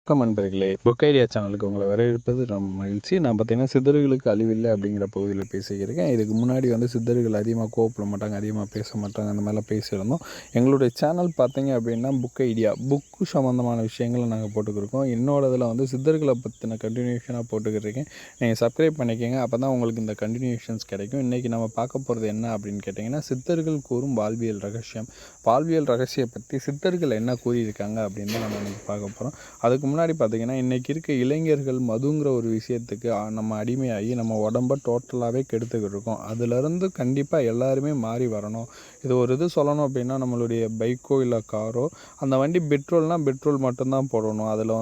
வணக்கம் நண்பர்களே, book idea சேனலுக்கு உங்களை வரவேற்பது ரொம்ப மகிழ்ச்சி. நான் பார்த்தீங்கன்னா சித்தர்களுக்கு அழிவில்லை அப்படிங்கிற பகுதியில் பேசியிருக்கேன். இதுக்கு முன்னாடி சித்தர்கள் அதிகமாக கோவப்பட மாட்டாங்க, அதிகமாக பேச மாட்டாங்க, அந்த மாதிரிலாம் பேசியிருந்தோம். எங்களுடைய சேனல் பார்த்தீங்க அப்படின்னா புக் ஐடியா, புக்கு சம்மந்தமான விஷயங்களை நாங்கள் போட்டுக்கிருக்கோம். என்னோட இதில் சித்தர்களை பற்றின கண்டினியூஷனாக போட்டுக்கிட்டு நீங்கள் சப்ஸ்கிரைப் பண்ணிக்கோங்க. அப்போ தான் உங்களுக்கு இந்த கண்டினியூஷன்ஸ் கிடைக்கும். இன்றைக்கி நம்ம பார்க்க போகிறது என்ன அப்படின்னு கேட்டிங்கன்னா, சித்தர்கள் கூறும் வாழ்வியல் ரகசியம். வாழ்வியல் ரகசியம் பற்றி சித்தர்கள் என்ன கூறியிருக்காங்க அப்படின்னு தான் நம்ம இன்றைக்கி பார்க்க போகிறோம். அதுக்கு முன்னாடி பார்த்திங்கன்னா, இன்றைக்கி இருக்க இளைஞர்கள் மதுங்கிற ஒரு விஷயத்துக்கு நம்ம அடிமையாகி நம்ம உடம்ப டோட்டலாகவே கெடுத்துக்கிட்டு இருக்கோம். அதிலேருந்து கண்டிப்பாக எல்லாருமே மாறி வரணும். இது ஒரு இது சொல்லணும் அப்படின்னா, நம்மளுடைய பைக்கோ இல்லை காரோ, அந்த வண்டி பெட்ரோல்னால் பெட்ரோல் மட்டும்தான் போடணும். அதில்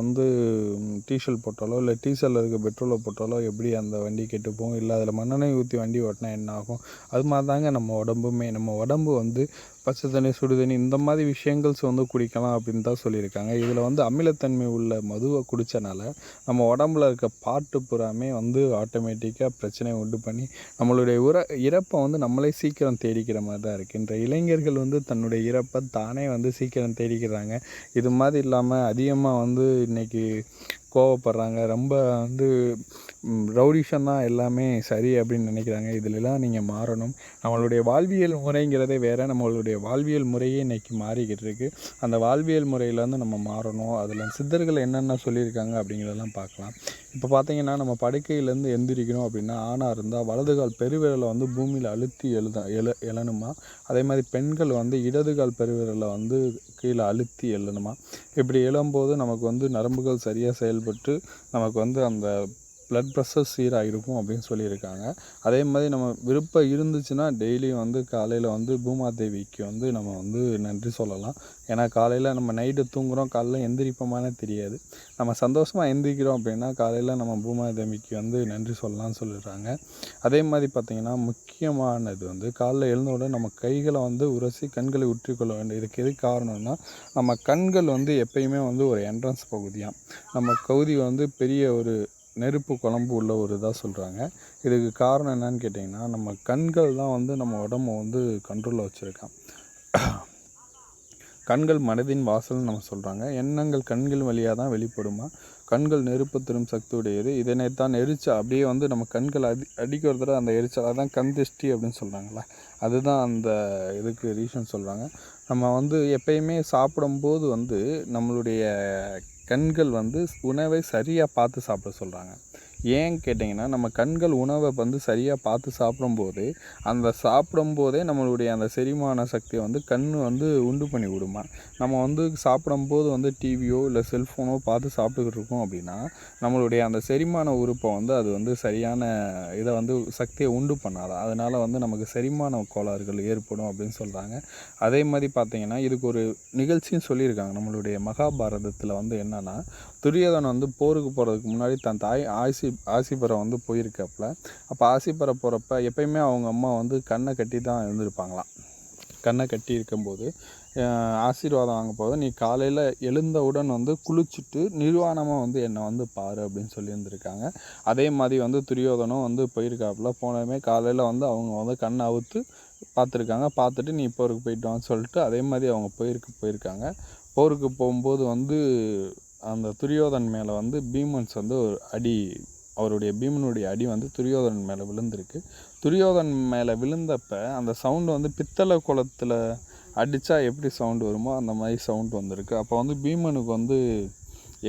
டீசல் போட்டாலோ இல்லை டீசலில் இருக்க பெட்ரோலை போட்டாலோ எப்படி அந்த வண்டி கெட்டுப்போம், இல்லை அதில் மண்ணெண்ணெய் ஊற்றி வண்டி ஓட்டினா என்ன ஆகும்? அது மாதிரி தாங்க நம்ம உடம்புமே. நம்ம உடம்பு பச்சை தண்ணி, சுடு தண்ணி இந்த மாதிரி விஷயங்கள்ஸ் குடிக்கலாம் அப்படின்னு தான் சொல்லியிருக்காங்க. இதில் அமிலத்தன்மை உள்ள மதுவை குடித்தனால நம்ம உடம்புல இருக்க பாட்டு புறாமே ஆட்டோமேட்டிக்காக பிரச்சனையை உண்டு பண்ணி நம்மளுடைய இறப்பை நம்மளே சீக்கிரம் தேடிக்கிற மாதிரி தான் இருக்குது. இன்ற இளைஞர்கள் தன்னுடைய இறப்பை தானே சீக்கிரம் தேடிக்கிறாங்க. இது மாதிரி இல்லாமல் அதிகமாக இன்றைக்கி கோவப்படுறாங்க. ரொம்ப ரவுடிஷம் தான் எல்லாமே சரி அப்படின்னு நினைக்கிறாங்க. இதிலெல்லாம் நீங்கள் மாறணும். நம்மளுடைய வாழ்வியல் முறைங்கிறதே வேறு. நம்மளுடைய வாழ்வியல் முறையே இன்றைக்கி மாறிக்கிட்டு இருக்குது. அந்த வாழ்வியல் முறையிலேருந்து நம்ம மாறணும். அதில் சித்தர்கள் என்னென்ன சொல்லியிருக்காங்க அப்படிங்கிறதெல்லாம் பார்க்கலாம். இப்போ பார்த்தீங்கன்னா, நம்ம படுக்கையிலேருந்து எந்திரிக்கணும் அப்படின்னா, ஆணாக இருந்தால் வலது கால் பெருவிரலை பூமியில் அழுத்தி எழணுமா. அதே மாதிரி பெண்கள் இடது கால் பெருவிரலை கீழே அழுத்தி எழணுமா. இப்படி எழும்போது நமக்கு நரம்புகள் சரியாக செயல்பட்டு நமக்கு அந்த ப்ளட் ப்ரெஷர் சீராக இருக்கும் அப்படின்னு சொல்லியிருக்காங்க. அதே மாதிரி நம்ம விருப்பம் இருந்துச்சுன்னா டெய்லியும் காலையில் பூமாதேவிக்கு நம்ம நன்றி சொல்லலாம். ஏன்னா காலையில் நம்ம நைட்டு தூங்குகிறோம், காலையில் எந்திரிப்போமானே தெரியாது. நம்ம சந்தோஷமாக எந்திரிக்கிறோம் அப்படின்னா காலையில் நம்ம பூமாதேவிக்கு நன்றி சொல்லலாம்னு சொல்லிடுறாங்க. அதே மாதிரி பார்த்திங்கன்னா, முக்கியமானது காலையில் எழுந்தவுடன் நம்ம கைகளை உரசி கண்களை உற்றிக்கொள்ள வேண்டும். இதுக்கு எது காரணம்னா, நம்ம கண்கள் எப்பயுமே ஒரு என்ட்ரன்ஸ் பகுதியாக, நம்ம பகுதி பெரிய ஒரு நெருப்பு குழம்பு உள்ள ஒரு இதாக சொல்கிறாங்க. இதுக்கு காரணம் என்னன்னு கேட்டிங்கன்னா, நம்ம கண்கள் தான் நம்ம உடம்பை கண்ட்ரோலில் வச்சுருக்கான். கண்கள் மனதின் வாசல்னு நம்ம சொல்கிறாங்க. எண்ணங்கள் கண்கள் வழியாக தான் வெளிப்படுமா. கண்கள் நெருப்பு தரும் சக்தி உடையது. இதனைத்தான் எரிச்சல் அப்படியே நம்ம கண்கள் அடிக்கிறதுல அந்த எரிச்சல், அதான் கண் திருஷ்டி அப்படின்னு சொல்கிறாங்களா, அதுதான் அந்த இதுக்கு ரீசன் சொல்கிறாங்க. நம்ம எப்பயுமே சாப்பிடும்போது நம்மளுடைய கண்கள் உணவை சரியாக பார்த்து சாப்பிட சொல்கிறாங்க. ஏன்னு கேட்டிங்கன்னா, நம்ம கண்கள் உணவை சரியாக பார்த்து சாப்பிடும்போது அந்த சாப்பிடும்போதே நம்மளுடைய அந்த செரிமான சக்தியை கண் உண்டு பண்ணி விடுமா. நம்ம சாப்பிடும்போது டிவியோ இல்லை செல்ஃபோனோ பார்த்து சாப்பிட்டுக்கிட்டு இருக்கோம் அப்படின்னா, நம்மளுடைய அந்த செரிமான உறுப்பை அது சரியான இதை சக்தியை உண்டு பண்ணாதான். அதனால் நமக்கு செரிமான கோளாறுகள் ஏற்படும் அப்படின்னு சொல்கிறாங்க. அதே மாதிரி பார்த்திங்கன்னா, இதுக்கு ஒரு நிகழ்ச்சியும் சொல்லியிருக்காங்க. நம்மளுடைய மகாபாரதத்தில் என்னென்னா, துரியோதனன் போருக்கு போகிறதுக்கு முன்னாடி தன் தாய் ஆசி பெற போயிருக்காப்புல. அப்போ ஆசி பெற போகிறப்ப எப்பயுமே அவங்க அம்மா கண்ணை கட்டி தான் இருந்திருப்பாங்களாம். கண்ணை கட்டி இருக்கும்போது ஆசீர்வாதம் வாங்க போது, நீ காலையில் எழுந்தவுடன் குளிச்சுட்டு நிர்வாணமாக என்னை பாரு அப்படின்னு சொல்லியிருந்திருக்காங்க. அதே மாதிரி துரியோதனும் போயிருக்காப்புல. போனதுமே காலையில் அவங்க கண்ணை அவுத்து பார்த்துருக்காங்க. பார்த்துட்டு நீ போருக்கு போயிட்டு வான்னு சொல்லிட்டு அதே மாதிரி அவங்க போயிருக்காங்க. போருக்கு போகும்போது அந்த துரியோதன் மேலே பீமன்ஸ் ஒரு அடி, அவருடைய பீமனுடைய அடி துரியோதன் மேலே விழுந்திருக்கு. துரியோதன் மேலே விழுந்தப்போ அந்த சவுண்டு பித்தளை குளத்தில் அடித்தா எப்படி சவுண்டு வருமோ அந்த மாதிரி சவுண்டு வந்திருக்கு. அப்போ பீமனுக்கு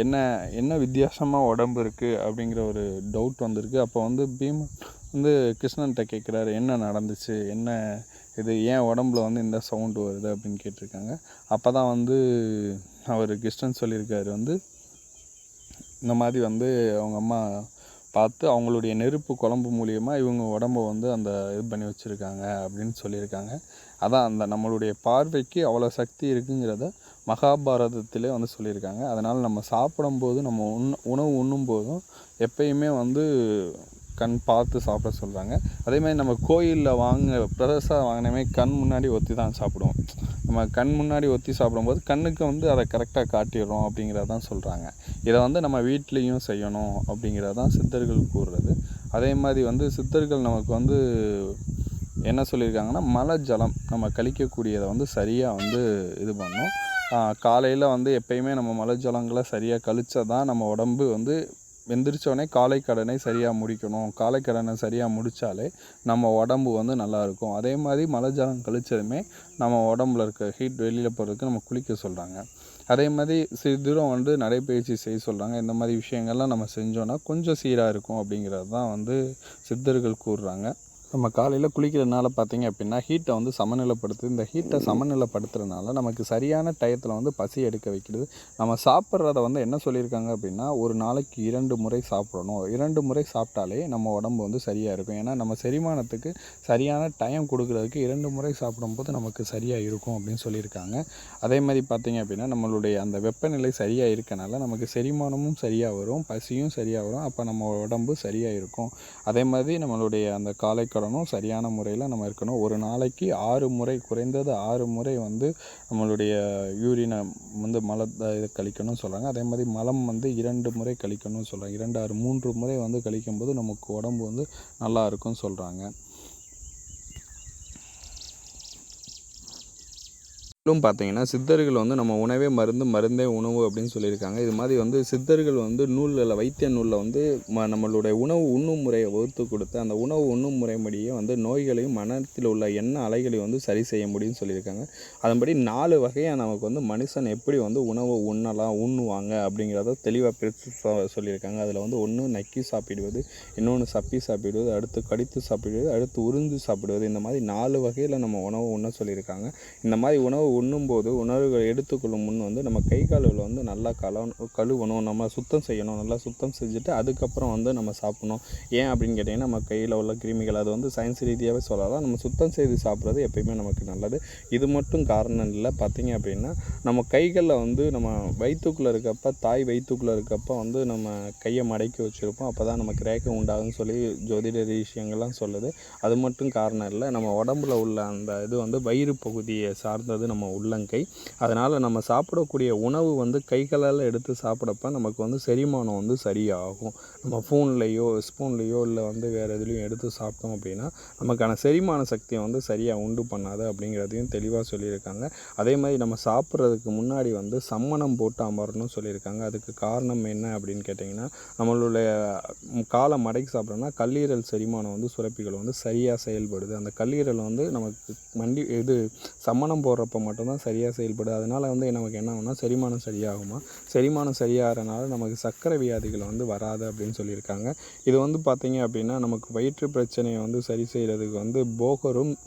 என்ன வித்தியாசமாக உடம்பு இருக்குது அப்படிங்கிற ஒரு டவுட் வந்திருக்கு. அப்போ பீமன் கிருஷ்ணன்கிட்ட கேட்குறாரு, என்ன நடந்துச்சு, என்ன இது, ஏன் உடம்புல இந்த சவுண்டு வருது அப்படின்னு கேட்டிருக்காங்க. அப்போ தான் அவர் கிருஷ்ணன் சொல்லியிருக்காரு, இந்த மாதிரி அவங்க அம்மா பார்த்து அவங்களுடைய நெருப்பு குழம்பு மூலியமாக இவங்க உடம்பை அந்த இது பண்ணி வச்சுருக்காங்க அப்படின்னு சொல்லியிருக்காங்க. அதான் அந்த நம்மளுடைய பார்வைக்கு அவ்வளோ சக்தி இருக்குங்கிறத மகாபாரதத்திலே சொல்லியிருக்காங்க. அதனால் நம்ம சாப்பிடும்போது, நம்ம உணவு உண்ணும்போதும் எப்பயுமே கண் பார்த்து சாப்பிட சொல்கிறாங்க. அதேமாதிரி நம்ம கோயிலில் பிரசாதம் வாங்கினமே கண் முன்னாடி ஒத்தி தான் சாப்பிடுவோம். நம்ம கண் முன்னாடி ஒத்தி சாப்பிடும்போது கண்ணுக்கு அதை கரெக்டாக காட்டிடுறோம் அப்படிங்கிறதான் சொல்கிறாங்க. இதை நம்ம வீட்லேயும் செய்யணும் அப்படிங்கிறதான் சித்தர்கள் கூறுறது. அதே மாதிரி சித்தர்கள் நமக்கு என்ன சொல்லியிருக்காங்கன்னா, மலை ஜலம் நம்ம கழிக்கக்கூடியதை சரியாக இது பண்ணணும். காலையில் வந்து எப்பயுமே நம்ம மலஜலங்களை சரியாக கழிச்சா தான் நம்ம உடம்பு வந்து எந்திரிச்சோடனே காலை கடனை சரியாக முடிக்கணும். காலை கடனை சரியாக முடித்தாலே நம்ம உடம்பு வந்து நல்லாயிருக்கும். அதே மாதிரி மலஜலம் கழிச்சதுமே நம்ம உடம்புல இருக்க ஹீட் வெளியில் போகிறதுக்கு நம்ம குளிக்க சொல்கிறாங்க. அதே மாதிரி சிறு தூரம் வந்து நடைப்பயிற்சி செய்ய சொல்கிறாங்க. இந்த மாதிரி விஷயங்கள்லாம் நம்ம செஞ்சோன்னா கொஞ்சம் சீராக இருக்கும் அப்படிங்கிறது தான் வந்து சித்தர்கள் கூறுறாங்க. நம்ம காலையில் குளிக்கிறதுனால பார்த்திங்க அப்படின்னா ஹீட்டை வந்து சமநிலைப்படுத்துது. இந்த ஹீட்டை சமநிலைப்படுத்துறதுனால நமக்கு சரியான டயத்தில் வந்து பசி எடுக்க வைக்கிறது. நம்ம சாப்பிட்றத வந்து என்ன சொல்லியிருக்காங்க அப்படின்னா, ஒரு நாளைக்கு 2 முறை சாப்பிடணும். 2 முறை சாப்பிட்டாலே நம்ம உடம்பு வந்து சரியாக இருக்கும். ஏன்னா நம்ம செரிமானத்துக்கு சரியான டைம் கொடுக்குறதுக்கு 2 முறை சாப்பிடும்போது நமக்கு சரியாக இருக்கும் அப்படின்னு சொல்லியிருக்காங்க. அதே மாதிரி பார்த்திங்க அப்படின்னா நம்மளுடைய அந்த வெப்பநிலை சரியாக இருக்கனால நமக்கு செரிமானமும் சரியாக வரும், பசியும் சரியாக வரும். அப்போ நம்ம உடம்பு சரியாக இருக்கும். அதே மாதிரி நம்மளுடைய அந்த காலை கடனும் சரியான முறையில் நம்ம இருக்கணும். ஒரு நாளைக்கு 6 முறை, குறைந்தது 6 முறை வந்து நம்மளுடைய யூரினை வந்து இதை கழிக்கணும்னு சொல்கிறாங்க. அதே மாதிரி மலம் வந்து 2 முறை கழிக்கணும்னு சொல்கிறாங்க. 2, 6, 3 முறை வந்து கழிக்கும்போது நமக்கு உடம்பு வந்து நல்லா இருக்கும்னு சொல்கிறாங்க. பார்த்தீங்கன்னா சித்தர்கள் வந்து நம்ம உணவே மருந்து, மருந்தே உணவு அப்படின்னு சொல்லியிருக்காங்க. இது மாதிரி வந்து சித்தர்கள் வந்து நூல்களில், வைத்திய நூலில் வந்து நம்மளுடைய உணவு உண்ணும் முறையை வகுத்து கொடுத்து அந்த உணவு உண்ணும் முறைப்படியே வந்து நோய்களையும் மனத்தில் உள்ள எண்ண அலைகளையும் வந்து சரி செய்ய முடியும்னு சொல்லியிருக்காங்க. அதன்படி 4 வகையாக நமக்கு வந்து மனுஷன் எப்படி வந்து உணவை உண்ணுவாங்க அப்படிங்கிறத தெளிவாக பிரித்து சொல்லியிருக்காங்க. அதில் வந்து ஒன்று நக்கி சாப்பிடுவது, இன்னொன்று சப்பி சாப்பிடுவது, அடுத்து கடித்து சாப்பிடுவது, அடுத்து உறிஞ்சு சாப்பிடுவது. இந்த மாதிரி 4 வகையில் நம்ம உணவு உண்ண சொல்லியிருக்காங்க. இந்த மாதிரி உணவு உண்ணும்போது உணவுகளை எடுத்துக்கொள்ளும் முன் வந்து நம்ம கை கால்களை வந்து நல்லா கழுவணும், நம்ம சுத்தம் செய்யணும். நல்லா சுத்தம் செஞ்சுட்டு அதுக்கப்புறம் வந்து நம்ம சாப்பிடணும். ஏன் அப்படின்னு கேட்டிங்கன்னா நம்ம கையில் உள்ள கிருமிகள் அது வந்து சயின்ஸ் ரீதியாகவே சொல்லலாம். நம்ம சுத்தம் செய்து சாப்பிட்றது எப்பயுமே நமக்கு நல்லது. இது மட்டும் காரணம் இல்லை. பார்த்திங்க அப்படின்னா நம்ம கைகளில் வந்து நம்ம வயிற்றுக்குள்ளே இருக்கப்போ, தாய் வயிற்றுக்குள்ளே இருக்கப்போ வந்து நம்ம கையை மடக்கி வச்சுருப்போம். அப்போ தான் நமக்கு ரேகை உண்டாகுன்னு சொல்லி ஜோதிட விஷயங்கள்லாம் சொல்லுது. அது மட்டும் காரணம் இல்லை. நம்ம உடம்புல உள்ள அந்த இது வந்து வயிறு பகுதியை சார்ந்தது நம்ம உள்ளங்கை. அதனால் நம்ம சாப்பிடக்கூடிய உணவு வந்து கைகளால் எடுத்து சாப்பிட்றப்ப நமக்கு வந்து செரிமானம் வந்து சரியாகும். நம்ம ஸ்பூன்லேயோ இல்லை வந்து வேறு எதுலேயும் எடுத்து சாப்பிட்டோம் அப்படின்னா நமக்கான செரிமான சக்தியை வந்து சரியாக உண்டு பண்ணாது அப்படிங்கிறதையும் தெளிவாக சொல்லியிருக்காங்க. அதே மாதிரி நம்ம சாப்பிட்றதுக்கு முன்னாடி வந்து சம்மணம் போட்டு அமரணும்னு சொல்லியிருக்காங்க. அதுக்கு காரணம் என்ன அப்படின்னு கேட்டிங்கன்னா நம்மளுடைய காலை மடக்கி சாப்பிட்றோம்னா கல்லீரல் செரிமானம் வந்து சுரப்பிகள் வந்து சரியாக செயல்படுது. அந்த கல்லீரல் வந்து நமக்கு சம்மணம் போடுறப்ப மட்டும்தான் சரியாக செயல்படுது. அதனால் வந்து நமக்கு என்ன ஆகும்னா செரிமானம் சரியாகுமா, செரிமானம் சரியாகிறனால நமக்கு சர்க்கரை வியாதிகள் வந்து வராது அப்படின்னு சொல்லியிருக்காங்க. இது வந்து பார்த்திங்க அப்படின்னா நமக்கு வயிற்று பிரச்சனையை வந்து சரி செய்கிறதுக்கு வந்து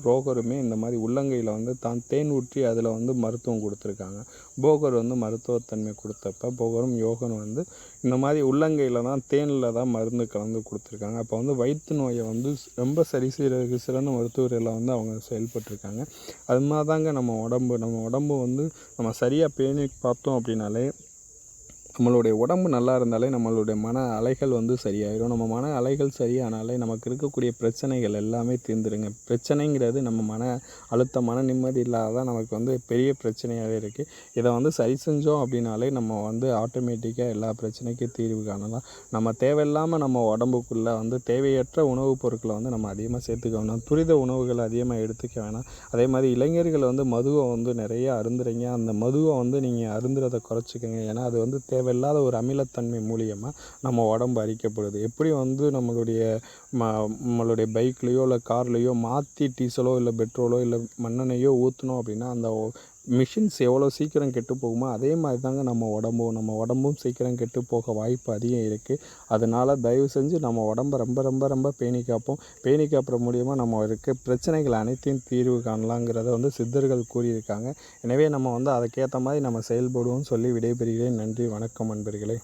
ரோகருமே இந்த மாதிரி உள்ளங்கையில் வந்து தான் தேன் ஊற்றி அதில் வந்து மருத்துவம் கொடுத்துருக்காங்க. போகர் வந்து மருத்துவத்தன்மை கொடுத்தப்ப போகரும் யோகன் வந்து இந்த மாதிரி உள்ளங்கையில் தான் தேனில் தான் மருந்து கலந்து கொடுத்துருக்காங்க. அப்போ வந்து வயிற்று நோயை வந்து ரொம்ப சரி செய்கிறதுக்கு சிறந்த மருத்துவர்கள் வந்து அவங்க செயல்பட்டுருக்காங்க. அது மாதிரி தாங்க நம்ம உடம்பு வந்து நம்ம சரியாக பேணி பார்த்தோம் அப்படின்னாலே நம்மளுடைய உடம்பு நல்லா இருந்தாலே நம்மளுடைய மன அலைகள் வந்து சரியாயிடும். நம்ம மன அலைகள் சரியானாலே நமக்கு இருக்கக்கூடிய பிரச்சனைகள் எல்லாமே தீர்ந்துருங்க. பிரச்சனைங்கிறது நம்ம மன அழுத்தம், மன நிம்மதி இல்லாதான் நமக்கு வந்து பெரிய பிரச்சனையாகவே இருக்குது. இதை வந்து சரி செஞ்சோம் அப்படின்னாலே நம்ம வந்து ஆட்டோமேட்டிக்காக எல்லா பிரச்சனைக்கும் தீர்வு காணலாம். நம்ம தேவையில்லாமல் நம்ம உடம்புக்குள்ளே வந்து தேவையற்ற உணவுப் பொருட்களை வந்து நம்ம அதிகமாக சேர்த்துக்க வேணாம். துரித உணவுகளை அதிகமாக எடுத்துக்க வேணாம். அதே மாதிரி இளைஞர்கள் வந்து மதுவை வந்து நிறைய அருந்துறீங்க. அந்த மதுவை வந்து நீங்கள் அருந்துறதை குறைச்சிக்கோங்க. ஏன்னா அது வந்து தேவையில்லாத ஒரு அமிலத்தன்மை மூலியமாக நம்ம உடம்பு அரிக்கப்படுது. எப்படி வந்து நம்மளுடைய பைக்லேயோ இல்லை கார்லேயோ மாற்றி டீசலோ இல்லை பெட்ரோலோ இல்லை மண்ணெண்ணெயோ ஊற்றினோம் அப்படின்னா அந்த மிஷின்ஸ் எவ்வளோ சீக்கிரம் கெட்டு போகுமோ அதே மாதிரி தாங்க நம்ம உடம்பும் சீக்கிரம் கெட்டு போக வாய்ப்பு அதிகம் இருக்குது. அதனால் தயவு செஞ்சு நம்ம உடம்பை ரொம்ப ரொம்ப ரொம்ப பேணி காப்போம். பேணி காப்புற மூலியமாக நம்ம இருக்க பிரச்சனைகள் அனைத்தையும் தீர்வு காணலாங்கிறத வந்து சித்தர்கள் கூறியிருக்காங்க. எனவே நம்ம வந்து அதுக்கேற்ற மாதிரி நம்ம செயல்படுவோம்னு சொல்லி விடைபெறுகிறேன். நன்றி, வணக்கம் நண்பர்களே.